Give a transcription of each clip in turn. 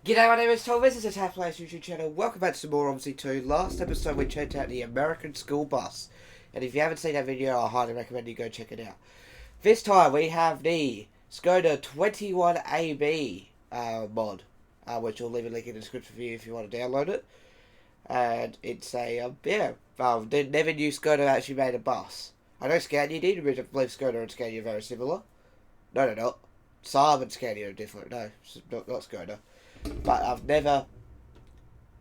G'day, my name is Tom, this is a Tap Players YouTube channel. Welcome back to some more OMSI 2. Last episode we checked out the American school bus. And if you haven't seen that video, I highly recommend you go check it out. This time we have the SKODA 21AB mod. Which I'll leave a link in the description for you if you want to download it. And it's a, never knew SKODA actually made a bus. I know Scania did, but I believe SKODA and Scania are very similar. No, they're not. Saab and Scania are different. No, not SKODA. But I've never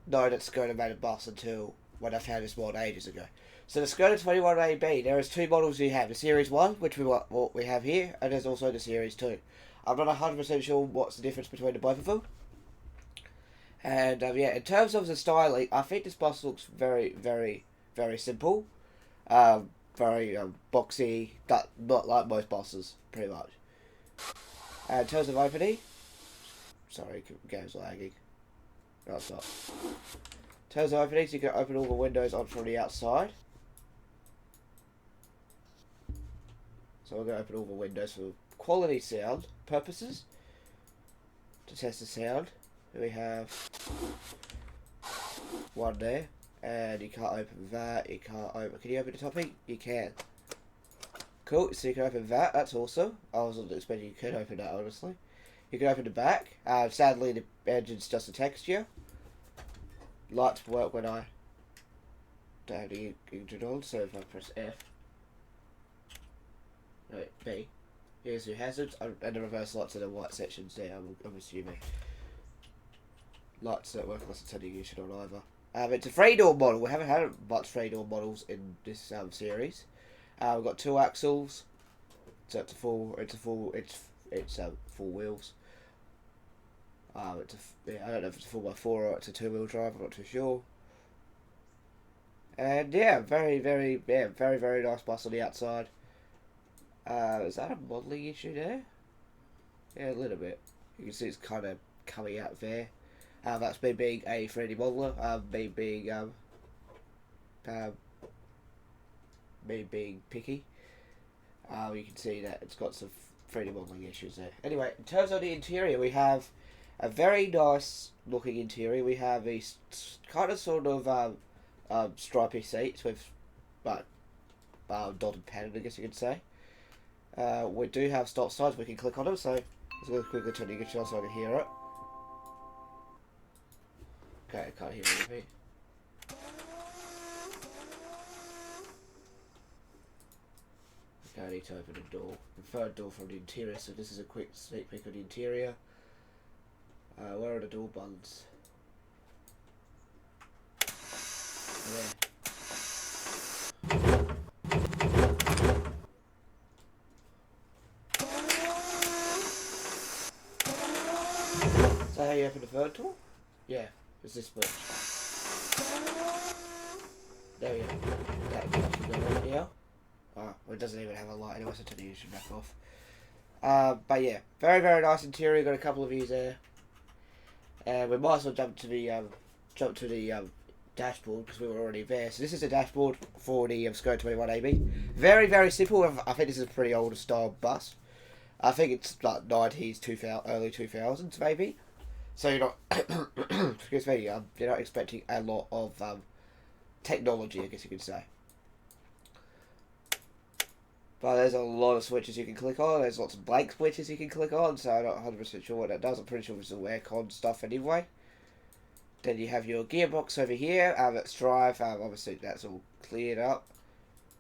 known that SKODA made a bus until when I found this mod ages ago. So the SKODA 21AB, there is two models you have. The Series 1, which we have here, and there's also the Series 2. I'm not 100% sure what's the difference between the both of them. And yeah, in terms of the styling, I think this bus looks very, very, very simple. Very boxy, but not like most buses, pretty much. In terms of opening, sorry, game's lagging. No, it's not. In terms of openings, you can open all the windows on from the outside. So we're going to open all the windows for quality sound purposes. To test the sound. Here we have one there. And you can't open that. You can't open... Can you open the topping? You can. Cool, so you can open that. That's awesome. I wasn't expecting you could open that, honestly. You can open the back. Sadly, the engine's just a texture. Lights work when I don't have the engine on, so if I press F, no, B, here's your hazards, and the reverse lights are the white sections there, I'm assuming. Lights don't work unless it's turning the engine on either. It's a 3-door model. We haven't had much 3-door models in this series. We've got 2 axles, so it's full wheels. I don't know if it's a 4x4 or it's a 2-wheel drive. I'm not too sure. And yeah, very nice bus on the outside. Is that a modelling issue there? Yeah, a little bit. You can see it's kind of coming out there. That's me being a 3D modeler. Me being picky. You can see that it's got some 3D modelling issues there. Anyway, in terms of the interior, we have a very nice looking interior. We have these kind of sort of stripy seats with dotted pattern, I guess you could say. We do have stop signs. We can click on them, so let's go quickly turn the English on so I can hear it. Okay, I can't hear anything. Okay, I need to open the door. The third door from the interior, so this is a quick sneak peek of the interior. Where are the door buttons? There. Is that how you open the third door? Yeah, it's this switch. There we go. That can actually go over here. Oh, well, it doesn't even have a light anyway, so turn the engine back off. But yeah, very nice interior. Got a couple of views there. And we might as well jump to the dashboard because we were already there. So this is the dashboard for the SKODA 21AB. Very simple. I think this is a pretty old style bus. I think it's like 90s, early 2000s maybe. So you're not, excuse me, you're not expecting a lot of technology, I guess you could say. But there's a lot of switches you can click on. There's lots of blank switches you can click on, so I'm not 100% sure what that does. I'm pretty sure it's all aircon stuff anyway. Then you have your gearbox over here. That's drive. Obviously, that's all cleared up.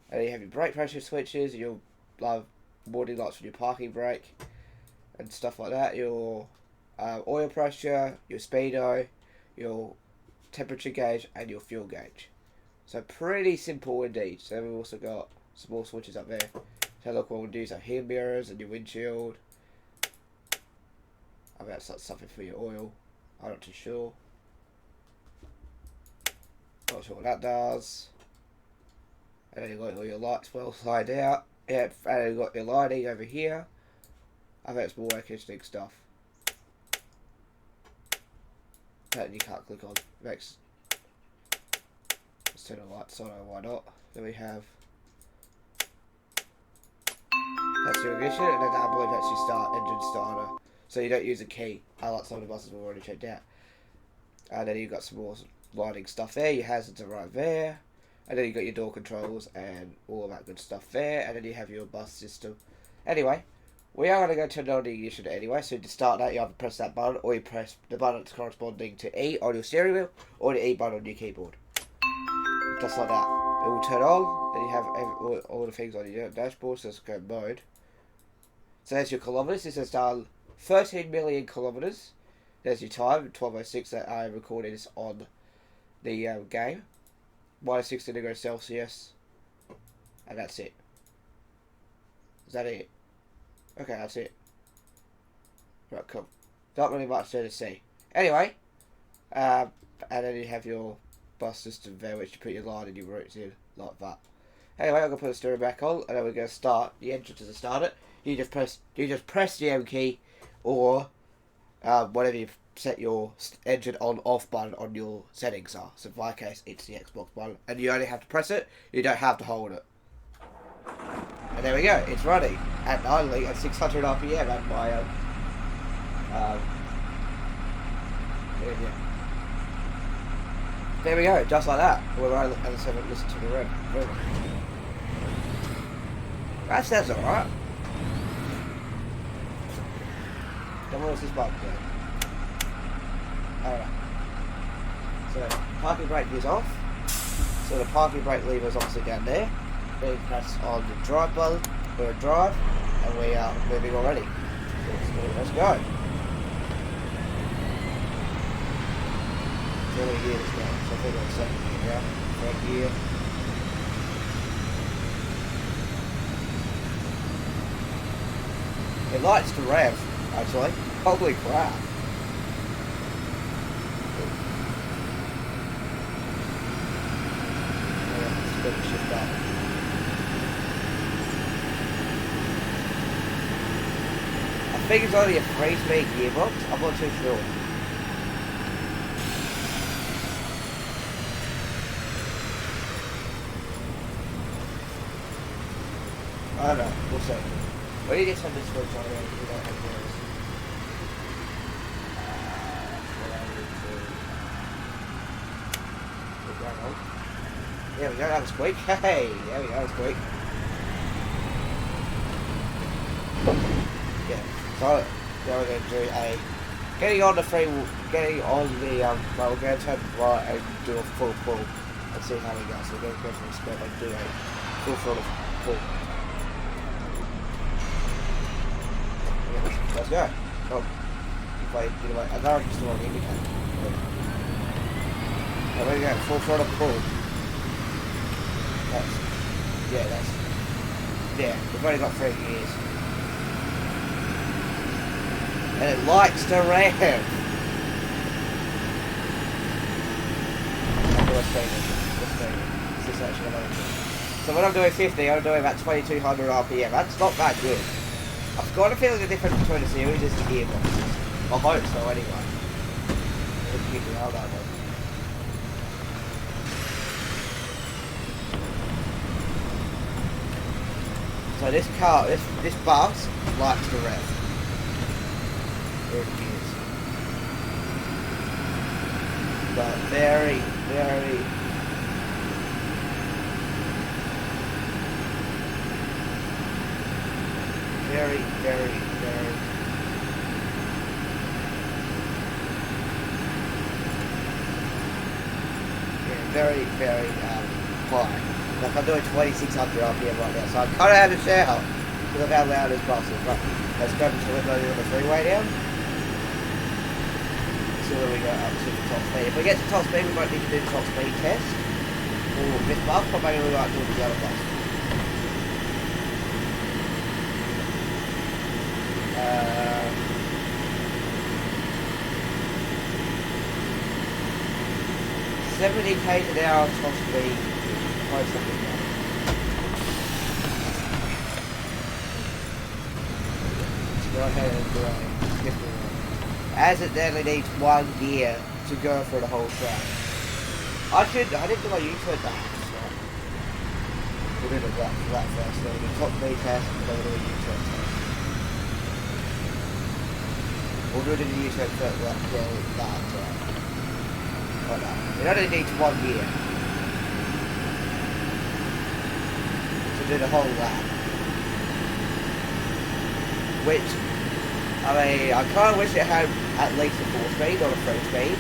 And then you have your brake pressure switches, your warning lights for your parking brake, and stuff like that. Your oil pressure, your speedo, your temperature gauge, and your fuel gauge. So pretty simple indeed. So we've also got small switches up there. So look, what we'll do is have head mirrors and your windshield. I mean, that's something for your oil. I'm not too sure. Not sure what that does. And then you've got all your lights well slide out. Yeah, and then you've got your lighting over here. I think it's more air conditioning stuff. That you can't click on. Let's turn the lights on, why not? Then we have that's your ignition, and then I believe that's your engine starter. so you don't use a key. Unlike some of the buses we've already checked out. And then you've got some more lighting stuff there. Your hazards are right there. And then you've got your door controls and all that good stuff there. And then you have your bus system. Anyway, we are going to go turn on the ignition anyway. So to start that, you either press that button, or you press the button that's corresponding to E on your steering wheel, or the E button on your keyboard. Just like that. It will turn on. Then you have all the things on your dashboard. So let's go mode. So there's your kilometres. This has done 13 million kilometres. There's your time, 12:06 that I recorded this on the game. -16 degrees Celsius. And that's it. Is that it? Okay, that's it. Right, cool. Not really much there to see. Anyway, and then you have your bus system there, which you put your line and your routes in, like that. Anyway, I'm going to put the steering back on, and then we're going to start. The engine doesn't start it. You just press the M key, or whatever you've set your engine on/off button on your settings are. So in my case, it's the Xbox button, and you only have to press it. You don't have to hold it. And there we go. It's running at only at 600 RPM at my there we go, just like that. We're only listen to the rev. That sounds alright. Then what does this button do? Alright. So parking brake is off. So the parking brake lever is obviously down there. Then you press on the drive button for a drive, and we are moving already. So let's go. So many gears now. So I think we're second gear now. Third gear. It likes to rev, actually. Holy crap. Shift up. I think it's only a 3-speed gearbox. I'm not too sure. I don't know. We'll see. When you get some of this switch on, we don't have those. There we go, that was quick. Hey, there we go, that was quick. Yeah, so now we're going to do a getting on the well, we're going to turn right and do a full pull and see how we go. So we're going to go from split and do a full throttle pull. Let's go. Oh, you know, I know I'm just on the indicator. There we go, full throttle pull. Yeah, we've only got 3 gears. And it likes to rev. This is actually another thing. So when I'm doing 50, I'm doing about 2200 RPM. That's not that good. I've got a feeling the difference between the series is the gearboxes. I hope so anyway. So this car, this bus likes to rev. There it is. But very, very high. Like I'm doing 2600 RPM right now, so I'm kind of out of shout because of how loud this bus is. But let's go to the freeway now. See where we go up to the top speed. If we get to top speed, we might need to do the top speed test for this bus, but maybe we might do the other bus. 70 km an hour top speed. Go ahead and do a skip one. As it only needs 1 gear to go for the whole track. I didn't do my U-turn that. We're doing that first. Then we do top speed test and then we'll do a U-turn test. We'll do it in the U-turn first, like, that. Oh no. It only needs 1 gear to do the whole lap. Which, I mean, I kind of wish it had at least a 4-speed or a 3-speed.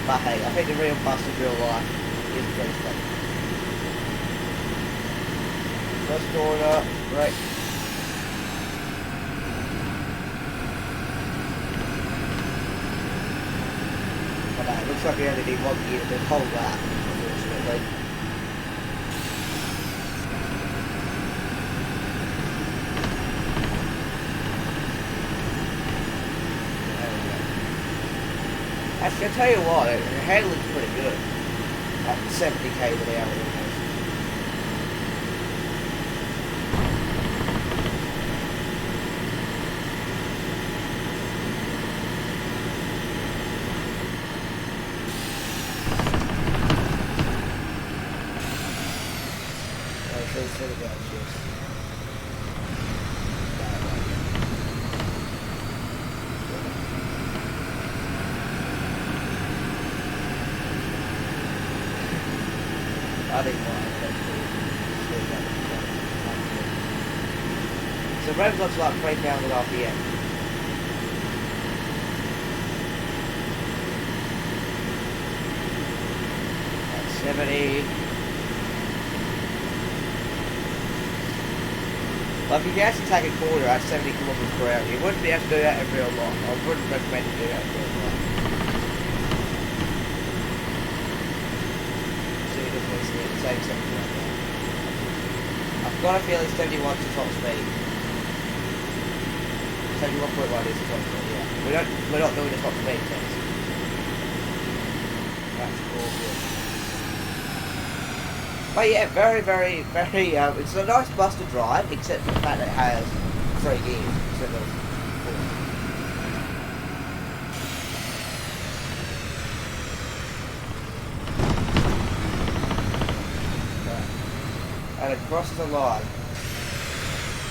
But hey, I think the real bus in real life is 3-speed. First corner, right. It looks like we only need 1 gear to do the whole lap, unfortunately. Actually, I'll tell you what, the handling's pretty good. At 70 km an hour almost. I think so Revs looks like 3,000 RPM. That's 70. Like if you actually take a corner at 70 kilometers per hour, you wouldn't be able to do that in real life. I wouldn't recommend you do that in real life. Same 70 right now. I've got a feeling 71's the top speed. 71.1 is the top speed, yeah. We're not doing the top speed test. That's all good. But yeah, very, it's a nice bus to drive, except for the fact that it has 3 gears instead of 4. And it crosses the line.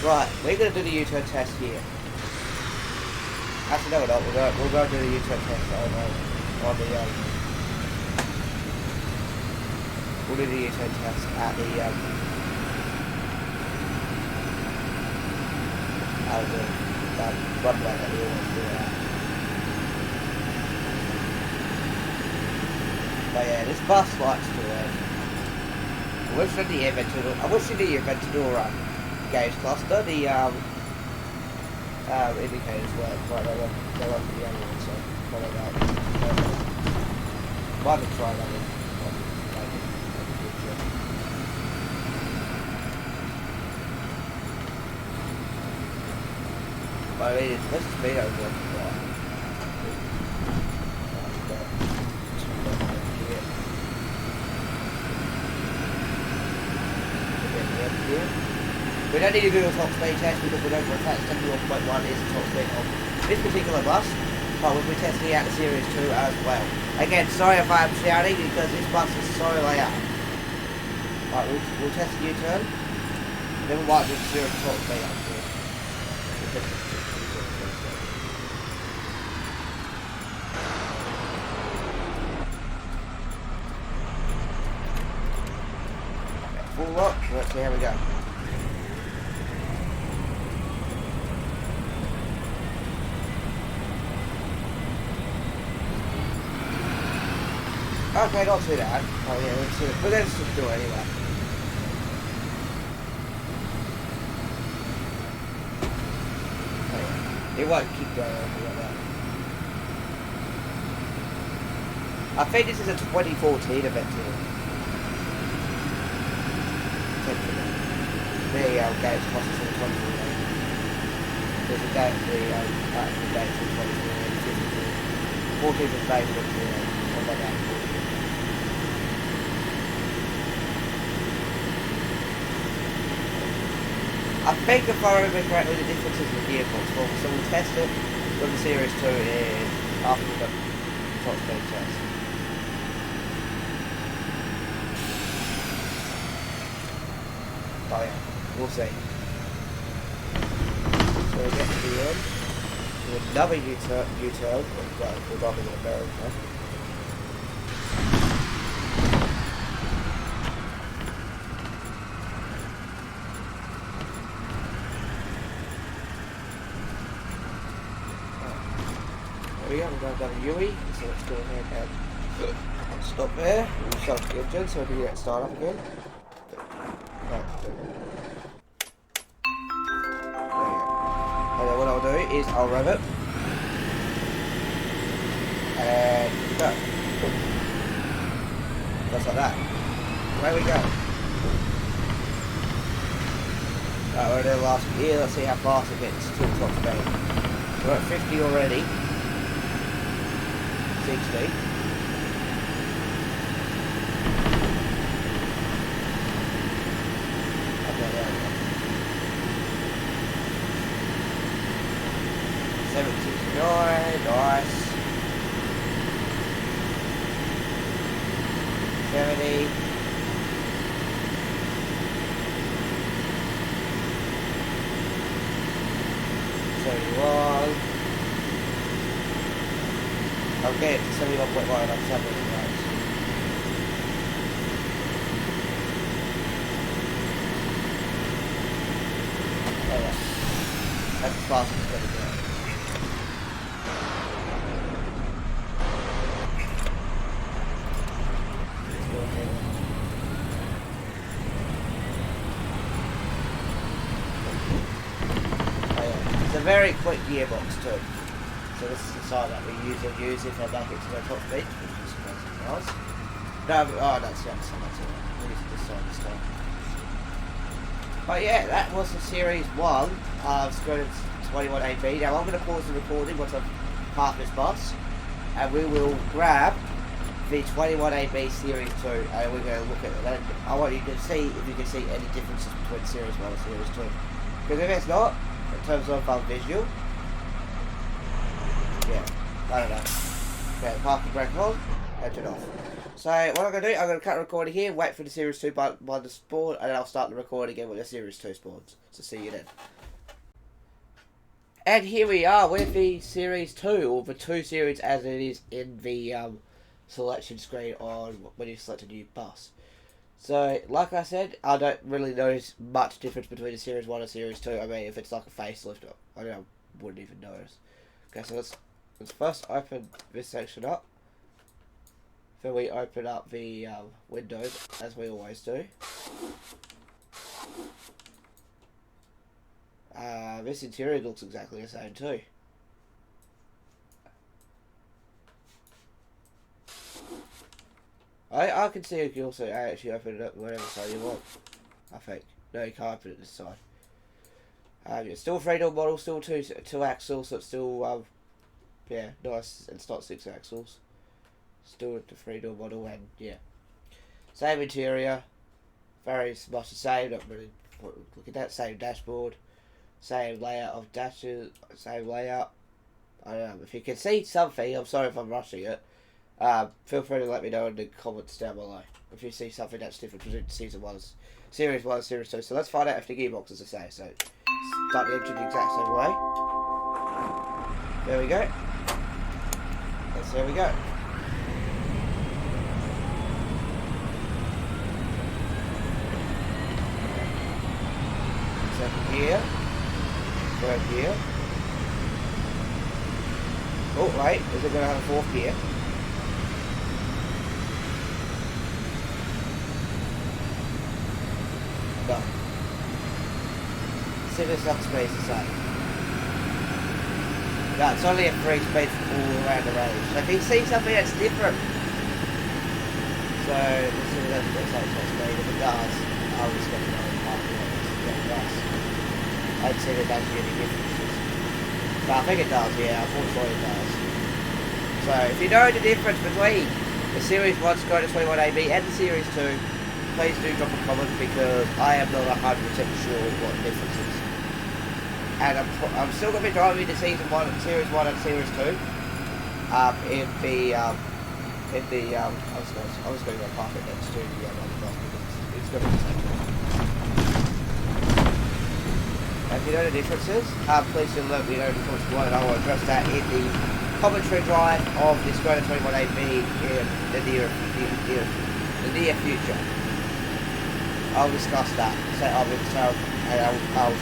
Right, we're going to do the U-turn test here. Actually, no, we're not. We'll go do the U-turn test on the we'll do the U-turn test at the runway that we always do it at. But yeah, this bus likes to I wish in the Aventador gauge cluster, the indicators work, but they won't be the other one, so follow that. Might have tried that one. But I mean, this speed over right. We don't need to do a top speed test because we don't know if that 71.1 is the top speed of this particular bus, but we'll be testing out the Series 2 as well. Again, sorry if I'm shouting because this bus is so loud. Right, we'll test the U-turn, then we might do the Series top speed up to it. Full lock, let's see how we go. Okay, not too bad. Oh yeah, let's do it. But let's just do it anyway. It won't keep going on like that. I think this is a 2014 event here. The gauge process in 2014. There's a date, the actual date in 2014. 14th of May, on that day. I think if I remember correctly, the difference is the gearbox. So we'll test it when the Series 2 is after the top speed test. Oh yeah, we'll see. So we'll get to the end. to another U-turn, well, we're driving in America. There we go, we're going down to Yui, so let's go ahead and stop there, we'll start the engine so we can get started up again. Right. And then what I'll do is I'll rev it and go. Just like that. Away we go. Right, we're in the last gear, let's see how fast it gets to the top speed. We're at 50 already. 60. Okay, there we go. 769, nice. 70. 71. Okay, it's 71.1, that's 7 nice. Oh yeah. That's as fast as it's going to go. Oh yeah. It's a very quick gearbox too. So this is the side that we usually use if our back into the top speed, which is nice. No, oh, that's the other side, that's all right. We'll use this side this time. But yeah, that was the Series 1 of SKODA 21AB. Now I'm going to pause the recording once I've parked this bus, and we will grab the 21AB Series 2, and we're going to look at it. And I want you to see if you can see any differences between Series 1 and Series 2. Because if it's not, in terms of visual, yeah, I don't know. Okay, park the brake on, and turn off. So what I'm going to do, I'm going to cut the recording here, wait for the Series 2 button to spawn, and then I'll start the recording again when the Series 2 spawns. So see you then. And here we are with the Series 2, or the 2 Series as it is in the selection screen on when you select a new bus. So, like I said, I don't really notice much difference between the Series 1 and Series 2. I mean, if it's like a facelift, I wouldn't even notice. Okay, so let's first open this section up. Then we open up the windows, as we always do. This interior looks exactly the same too. I can see you can also actually open it up whatever side you want, I think. No, you can't open it this side. It's still a 3-door model, still two axles, so it's still, yeah, nice, it's not 6 axles. Still the 3-door model, and yeah. Same interior, very much the same, not really look at that, same dashboard, same layout of dashes, same layout. I don't know, if you can see something, I'm sorry if I'm rushing it, feel free to let me know in the comments down below if you see something that's different between Series 1 and Series 2. So let's find out if the gearbox is the same. So start the engine the exact same way. There we go. Yes, there we go. Second gear. Third gear. Oh wait, is it going to have a fourth gear? No. See this up space the same. No, it's only a 3-speed all around the range. So if you see something that's different, so let's see if that's top speed. If it does, I'll just get another part of it. I'd see if it does any differences. But I think it does, yeah, unfortunately it does. So if you know the difference between the Series 1 SKODA 21AB and the Series 2, please do drop a comment, because I am not 100% sure what the difference is. And I'm still going to be driving the Series 1 and Series 2 I was going to go park it next to the other bus, because it's going to be the same. If you know the differences, please do let me know in the comments below, and I will address that in the commentary drive of the SKODA 21AB in the near future. I'll discuss that. So I'll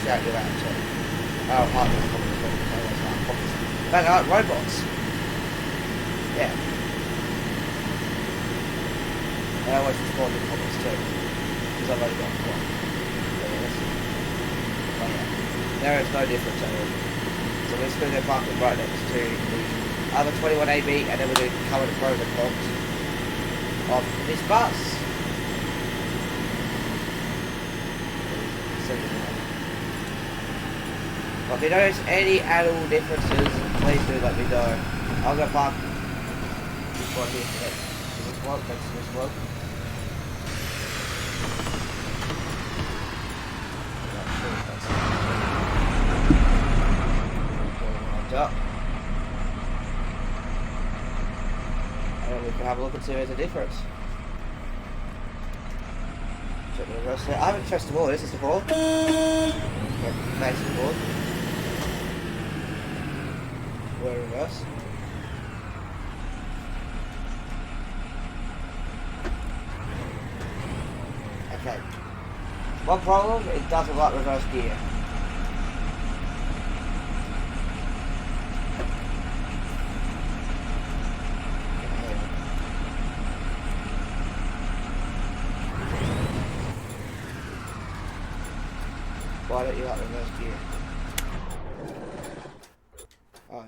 shout you out too. I'll hide the comments. But robots. Yeah. And I always respond in the comments too, because I've only got one. Oh yeah. There is no difference at all. So we're just going to go park it right next to the other 21AB, and then we're going to cover the pros and cons of this bus. Well, if you notice any at all differences, please do let me know. I'm going to park this one here today. This one, next to this one. Up. And then we can have a look and see if there's a difference. Check the reverse there. I haven't pressed the board, is this the board? Face the board. We're reverse. Okay. One problem, it doesn't like reverse gear. Why don't you like reverse gear? Oh, no.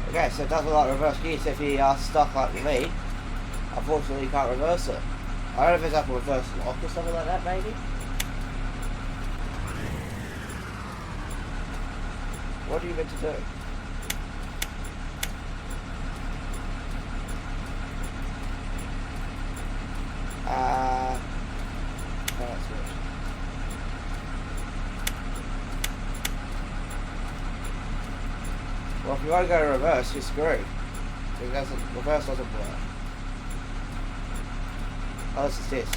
Okay, so it doesn't like reverse gear, so if you are stuck like me, unfortunately you can't reverse it. I don't know if it's like a reverse lock or something like that, maybe? What are you meant to do? That's good. Well, if you want to go to reverse, you're screwed. Reverse doesn't work. Oh, this is this.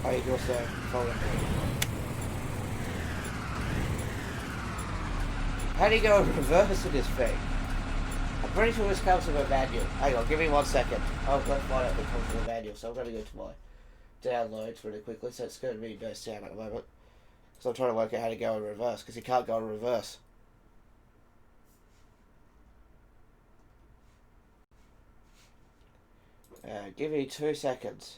Oh, you can also fold it. How do you go reverse in this thing? I'm pretty sure this comes with a manual. Hang on, give me 1 second. I'll go find out if it comes with a manual. So I'm going to go to my downloads really quickly. So it's going to be no sound at the moment. So I'm trying to work out how to go in reverse, because you can't go in reverse. Give me 2 seconds.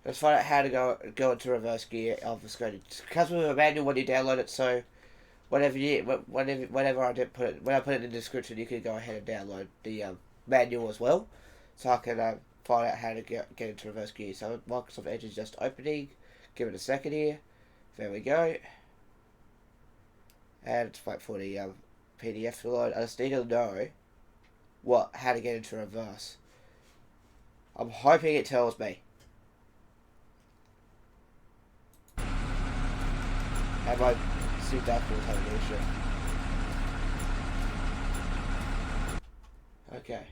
Let's find out how to go into reverse gear of the SKODA. It comes with a manual when you download it, so whenever I put it in the description, you can go ahead and download the manual as well, so I can find out how to get into reverse gear. So Microsoft Edge is just opening. Give it a second here. There we go. And let's wait for the PDF to load. I just need to know how to get into reverse. I'm hoping it tells me. And my suit dashboard having an issue. Okay.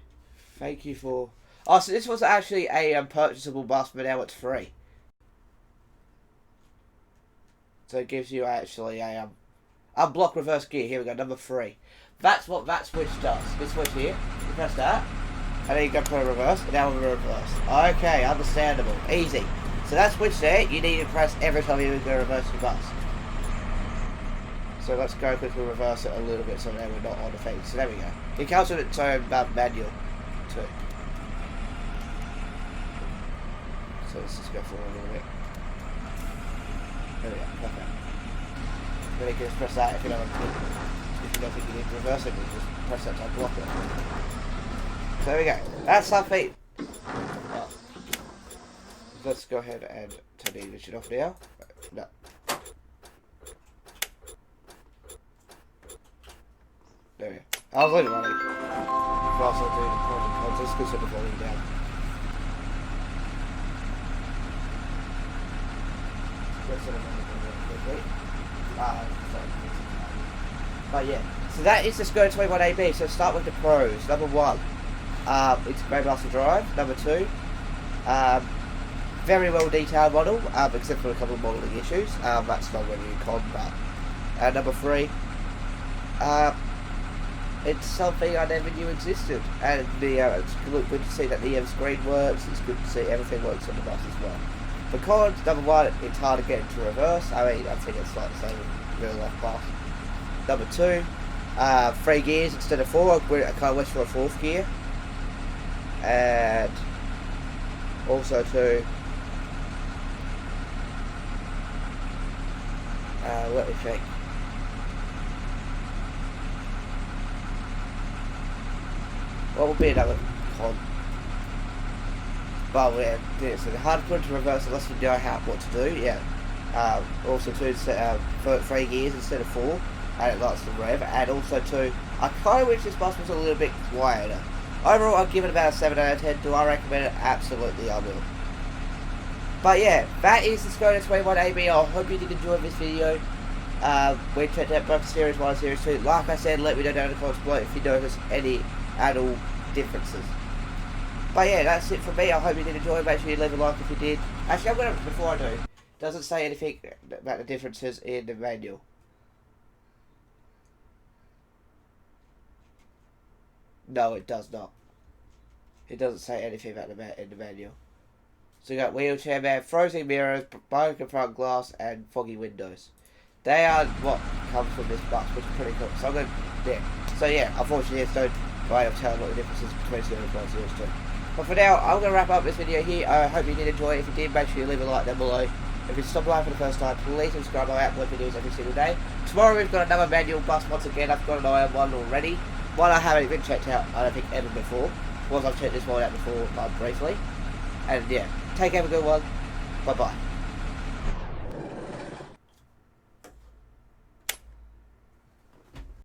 Thank you for... Oh, so this was actually a purchasable bus, but now it's free. So it gives you actually a unblock reverse gear. Here we go, number 3. That's what that switch does. This switch here, you press that, and then you go put a reverse, and now we're reverse. Okay, understandable. Easy. So that switch there, you need to press every time you go reverse the bus. So let's go quickly reverse it a little bit so now we're not on the thing. So there we go. It comes with its own manual too. So let's just go forward a little bit. There we go, perfect. Then you can just press that if you don't think you need to reverse it, you just press that to unblock it. So there we go. That's something. Oh. Let's go ahead and turn the ignition off now. No. There we go. I was letting it running. You can also do the pros and cons. Let's go set the volume down. quickly. But yeah, so that is the SKODA 21AB. So start with the pros. Number 1, it's great to drive. Number 2, very well detailed model, except for a couple of modelling issues. That's not really a con, but number 3, it's something I never knew existed, and it's good to see that the screen works. It's good to see everything works on the bus as well. For cons, number 1, it's hard to get into reverse. I mean, I think it's like the same in real life bus. Number 2, 3 gears instead of 4. I kind of wish for a 4th gear. And also 2, let me think. What would be another con? Well, yeah, it's hard to put into reverse unless you know what to do. Yeah. Also 2, 3 gears instead of 4, and it likes to rev. And also 2, I kind of wish this bus was a little bit quieter. Overall, I'll give it about a 7 out of 10. Do I recommend it? Absolutely, I will. But yeah, that is the SKODA 21AB. I hope you did enjoy this video. We checked out both Series 1 and Series 2. Like I said, let me know down in the comments below if you notice any at all differences. But yeah, that's it for me. I hope you did enjoy. Make sure you leave a like if you did. Actually, I'm gonna, before I do, doesn't say anything about the differences in the manual. No, it does not. It doesn't say anything about in the manual. So you got wheelchair man, frozen mirrors, broken front glass, and foggy windows. They are what comes from this bus, which is pretty cool. So I'm going to, yeah. So yeah, unfortunately there's no way of telling what the differences between Series 1 and Series 2. But for now, I'm going to wrap up this video here. I hope you did enjoy it. If you did, make sure you leave a like down below. If you stopped by for the first time, please subscribe. I upload videos every single day. Tomorrow we've got another manual bus once again. I've got an eye on one already. One I haven't even checked out, I don't think, ever before. Once I've checked this one out before, briefly. And yeah, take care, have a good one. Bye-bye.